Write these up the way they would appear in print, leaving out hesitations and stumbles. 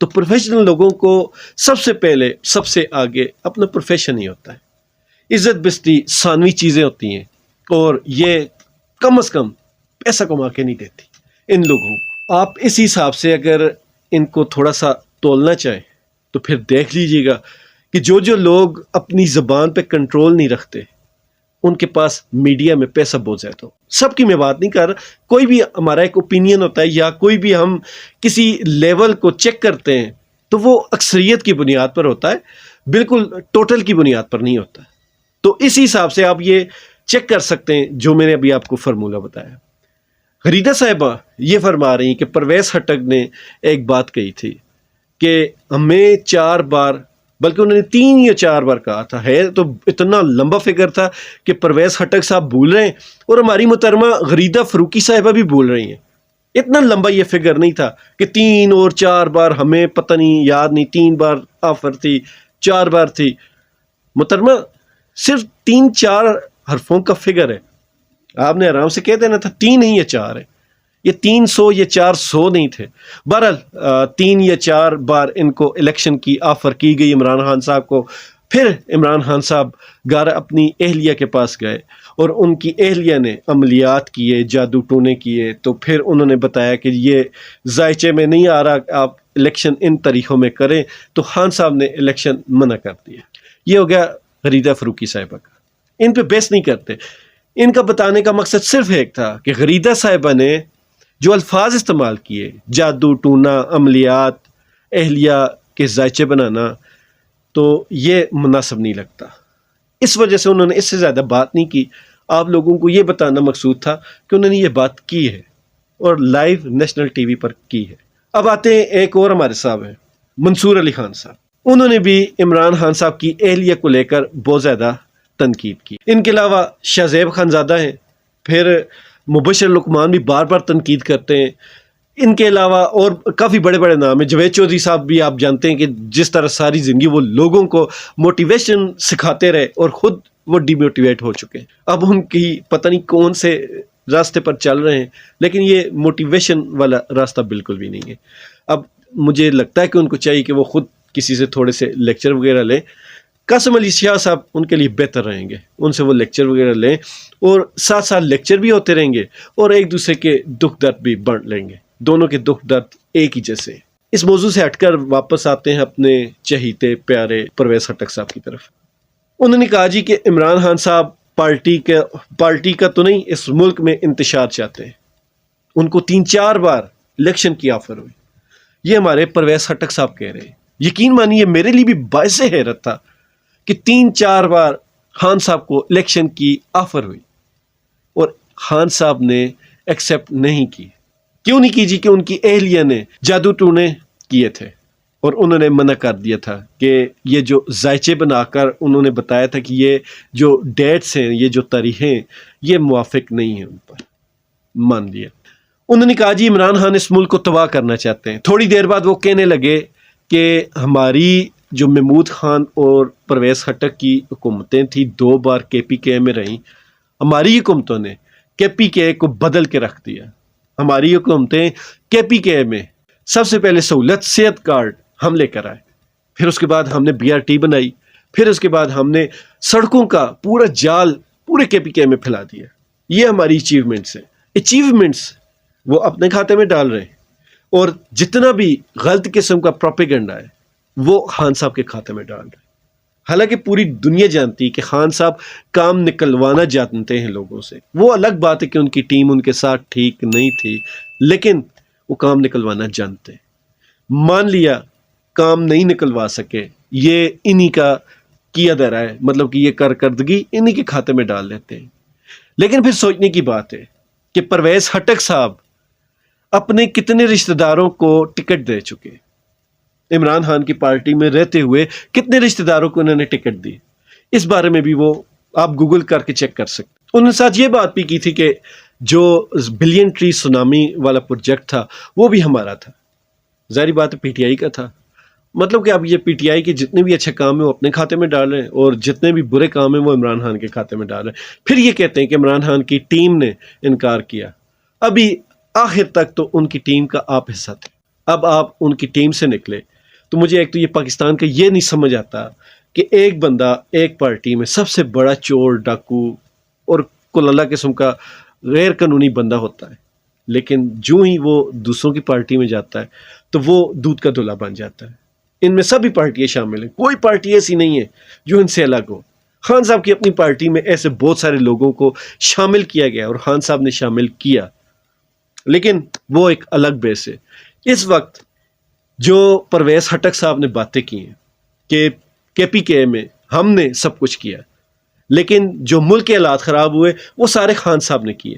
تو پروفیشنل لوگوں کو سب سے پہلے سب سے آگے اپنا پروفیشن ہی ہوتا ہے. عزت بستی ثانوی چیزیں ہوتی ہیں اور یہ کم از کم پیسہ کما کے نہیں دیتی ان لوگوں کو. آپ اس حساب سے اگر ان کو تھوڑا سا تولنا چاہیں تو پھر دیکھ لیجئے گا کہ جو لوگ اپنی زبان پہ کنٹرول نہیں رکھتے ان کے پاس میڈیا میں پیسہ بہت زیادہ ہو. سب کی میں بات نہیں کر رہا, کوئی بھی ہمارا ایک اوپینین ہوتا ہے یا کوئی بھی ہم کسی لیول کو چیک کرتے ہیں تو وہ اکثریت کی بنیاد پر ہوتا ہے, بالکل ٹوٹل کی بنیاد پر نہیں ہوتا. تو اس حساب سے آپ یہ چیک کر سکتے ہیں جو میں نے ابھی آپ کو فرمولہ بتایا. غریدہ صاحبہ یہ فرما رہی ہیں کہ پرویز خٹک نے ایک بات کہی تھی کہ ہمیں 4 بار, بلکہ انہوں نے 3 یا 4 بار کہا تھا, ہے تو اتنا لمبا فگر تھا کہ پرویز خٹک صاحب بھول رہے ہیں اور ہماری محترمہ غریدہ فروقی صاحبہ بھی بھول رہی ہیں. اتنا لمبا یہ فگر نہیں تھا کہ 3 اور 4 بار, ہمیں پتہ نہیں, یاد نہیں, 3 بار آفر تھی, 4 بار تھی. محترمہ صرف 3-4 حرفوں کا فگر ہے, آپ نے آرام سے کہہ دینا تھا 3 نہیں یا 4 ہے. یہ 300 یا 400 نہیں تھے. بہرحال 3 یا 4 بار ان کو الیکشن کی آفر کی گئی عمران خان صاحب کو. پھر عمران خان صاحب گھر اپنی اہلیہ کے پاس گئے اور ان کی اہلیہ نے عملیات کیے, جادو ٹونے کیے, تو پھر انہوں نے بتایا کہ یہ ذائچے میں نہیں آ رہا, آپ الیکشن ان طریقوں میں کریں, تو خان صاحب نے الیکشن منع کر دیا. یہ ہو گیا غریدہ فروقی صاحبہ کا. ان پہ بحث نہیں کرتے. ان کا بتانے کا مقصد صرف ایک تھا کہ غریدہ صاحبہ نے جو الفاظ استعمال کیے, جادو ٹونا, عملیات, اہلیہ کے ذائچے بنانا, تو یہ مناسب نہیں لگتا. اس وجہ سے انہوں نے اس سے زیادہ بات نہیں کی. آپ لوگوں کو یہ بتانا مقصود تھا کہ انہوں نے یہ بات کی ہے اور لائیو نیشنل ٹی وی پر کی ہے. اب آتے ہیں ایک اور ہمارے صاحب ہیں, منصور علی خان صاحب. انہوں نے بھی عمران خان صاحب کی اہلیہ کو لے کر بہت زیادہ تنقید کی. ان کے علاوہ شاہ زیب خانزادہ ہیں, پھر مبشر لقمان بھی بار بار تنقید کرتے ہیں. ان کے علاوہ اور کافی بڑے بڑے نام ہیں. جاوید چودھری صاحب بھی آپ جانتے ہیں کہ جس طرح ساری زندگی وہ لوگوں کو موٹیویشن سکھاتے رہے اور خود وہ ڈی موٹیویٹ ہو چکے ہیں. اب ان کی پتہ نہیں کون سے راستے پر چل رہے ہیں, لیکن یہ موٹیویشن والا راستہ بالکل بھی نہیں ہے. اب مجھے لگتا ہے کہ ان کو چاہیے کہ وہ خود کسی سے تھوڑے سے لیکچر وغیرہ لیں. قاسم علی شاہ صاحب ان کے لیے بہتر رہیں گے, ان سے وہ لیکچر وغیرہ لیں اور ساتھ ساتھ لیکچر بھی ہوتے رہیں گے اور ایک دوسرے کے دکھ درد بھی بانٹ لیں گے. دونوں کے دکھ درد ایک ہی جیسے. اس موضوع سے ہٹ کر واپس آتے ہیں اپنے چہیتے پیارے پرویز خٹک صاحب کی طرف. انہوں نے کہا جی کہ عمران خان صاحب پارٹی کا تو نہیں, اس ملک میں انتشار چاہتے ہیں. ان کو 3-4 بار الیکشن کی آفر ہوئی. یہ ہمارے پرویز خٹک صاحب کہہ رہے ہیں. یقین مانیے میرے لیے بھی باعث حیرت تھا کہ 3-4 بار خان صاحب کو الیکشن کی آفر ہوئی اور خان صاحب نے ایکسیپٹ نہیں کی. کیوں نہیں کی جی؟ کہ ان کی اہلیہ نے جادو ٹونے کیے تھے اور انہوں نے منع کر دیا تھا کہ یہ جو ذائچے بنا کر انہوں نے بتایا تھا کہ یہ جو ڈیٹس ہیں, یہ جو تاریخیں, یہ موافق نہیں ہیں ان پر. مان لیا. انہوں نے کہا جی عمران خان اس ملک کو تباہ کرنا چاہتے ہیں. تھوڑی دیر بعد وہ کہنے لگے کہ ہماری جو محمود خان اور پرویز خٹک کی حکومتیں تھیں 2 بار KPK میں رہیں, ہماری حکومتوں نے KPK کو بدل کے رکھ دیا. ہماری حکومتیں KPK میں سب سے پہلے سہولت صحت کارڈ ہم لے کر آئے, پھر اس کے بعد ہم نے BRT بنائی, پھر اس کے بعد ہم نے سڑکوں کا پورا جال پورے KPK میں پھیلا دیا. یہ ہماری اچیومنٹس ہیں. اچیومنٹس وہ اپنے کھاتے میں ڈال رہے ہیں اور جتنا بھی غلط قسم کا پروپیگنڈا ہے وہ خان صاحب کے کھاتے میں ڈال رہے ہیں. حالانکہ پوری دنیا جانتی ہے کہ خان صاحب کام نکلوانا جانتے ہیں لوگوں سے. وہ الگ بات ہے کہ ان کی ٹیم ان کے ساتھ ٹھیک نہیں تھی, لیکن وہ کام نکلوانا جانتے ہیں. مان لیا کام نہیں نکلوا سکے, یہ انہی کا کیا دھرا ہے, مطلب کہ یہ کارکردگی انہی کے کھاتے میں ڈال لیتے ہیں. لیکن پھر سوچنے کی بات ہے کہ پرویز خٹک صاحب اپنے کتنے رشتہ داروں کو ٹکٹ دے چکے. عمران خان کی پارٹی میں رہتے ہوئے کتنے رشتہ داروں کو انہوں نے ٹکٹ دی, اس بارے میں بھی وہ آپ گوگل کر کے چیک کر سکتے. انہوں نے ساتھ یہ بات بھی کی تھی کہ جو بلین ٹری سونامی والا پروجیکٹ تھا وہ بھی ہمارا تھا. ظاہری بات ہے PTI کا تھا. مطلب کہ اب یہ PTI کے جتنے بھی اچھے کام ہیں وہ اپنے کھاتے میں ڈال رہے ہیں اور جتنے بھی برے کام ہیں وہ عمران خان کے کھاتے میں ڈال رہے ہیں. پھر یہ کہتے ہیں کہ عمران خان کی ٹیم نے انکار کیا. ابھی آخر تک تو ان کی ٹیم کا آپ حصہ تھے. اب آپ ان کی ٹیم سے نکلے تو مجھے ایک تو یہ پاکستان کا یہ نہیں سمجھ آتا کہ ایک بندہ ایک پارٹی میں سب سے بڑا چور ڈاکو اور کل اللہ قسم کا غیر قانونی بندہ ہوتا ہے، لیکن جو ہی وہ دوسروں کی پارٹی میں جاتا ہے تو وہ دودھ کا دھلا بن جاتا ہے۔ ان میں سبھی پارٹیاں شامل ہیں، کوئی پارٹی ایسی نہیں ہے جو ان سے الگ ہو۔ خان صاحب کی اپنی پارٹی میں ایسے بہت سارے لوگوں کو شامل کیا گیا اور خان صاحب نے شامل کیا، لیکن وہ ایک الگ بیس ہے۔ اس وقت جو پرویز خٹک صاحب نے باتیں کی ہیں کہ کے پی کے میں ہم نے سب کچھ کیا، لیکن جو ملک کے حالات خراب ہوئے وہ سارے خان صاحب نے کیے۔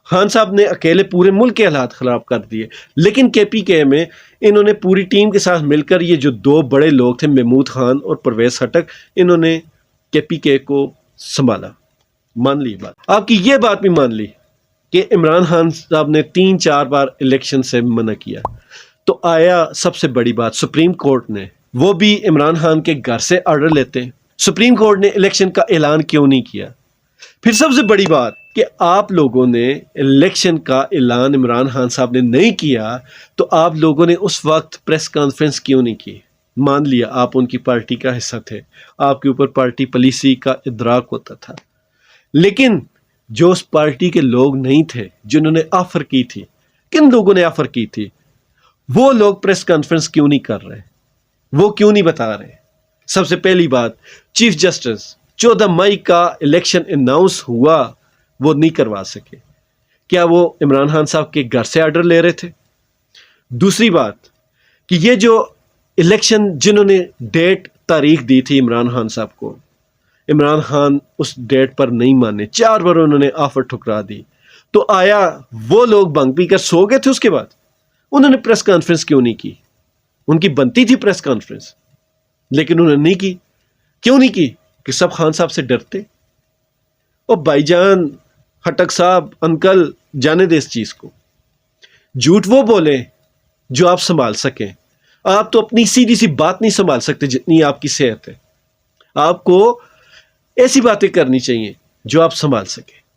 خان صاحب نے اکیلے پورے ملک کے حالات خراب کر دیے، لیکن کے پی کے میں انہوں نے پوری ٹیم کے ساتھ مل کر، یہ جو دو بڑے لوگ تھے محمود خان اور پرویز خٹک، انہوں نے کے پی کے کو سنبھالا۔ مان لی بات، آپ کی یہ بات بھی مان لی کہ عمران خان صاحب نے 3-4 بار الیکشن سے منع کیا، تو آیا سب سے بڑی بات سپریم کورٹ نے، وہ بھی عمران خان کے گھر سے آرڈر لیتے ہیں، سپریم کورٹ نے الیکشن کا اعلان کیوں نہیں کیا؟ پھر سب سے بڑی بات کہ آپ لوگوں نے الیکشن کا اعلان عمران خان صاحب نے نہیں کیا تو آپ لوگوں نے اس وقت پریس کانفرنس کیوں نہیں کی؟ مان لیا آپ ان کی پارٹی کا حصہ تھے، آپ کے اوپر پارٹی پالیسی کا ادراک ہوتا تھا، لیکن جو اس پارٹی کے لوگ نہیں تھے جنہوں نے آفر کی تھی، کن لوگوں نے آفر کی تھی، وہ لوگ پریس کانفرنس کیوں نہیں کر رہے؟ وہ کیوں نہیں بتا رہے؟ سب سے پہلی بات، چیف جسٹس 14 مئی کا الیکشن اناؤنس ہوا، وہ نہیں کروا سکے، کیا وہ عمران خان صاحب کے گھر سے آرڈر لے رہے تھے؟ دوسری بات کہ یہ جو الیکشن جنہوں نے ڈیٹ تاریخ دی تھی عمران خان صاحب کو، عمران خان اس ڈیٹ پر نہیں مانے، 4 بار انہوں نے آفر ٹھکرا دی، تو آیا وہ لوگ بھنگ پی کر سو گئے تھے؟ اس کے بعد انہوں نے پریس کانفرنس کیوں نہیں کی؟ ان کی بنتی تھی پریس کانفرنس، لیکن انہوں نے نہیں کی۔ کیوں نہیں کی؟ کہ سب خان صاحب سے ڈرتے۔ اور بھائی جان خٹک صاحب، انکل، جانے دے اس چیز کو، جھوٹ وہ بولیں جو آپ سنبھال سکیں۔ آپ تو اپنی سیدھی سی بات نہیں سنبھال سکتے جتنی آپ کی صحت ہے، آپ کو ایسی باتیں کرنی چاہیے جو آپ سنبھال سکیں۔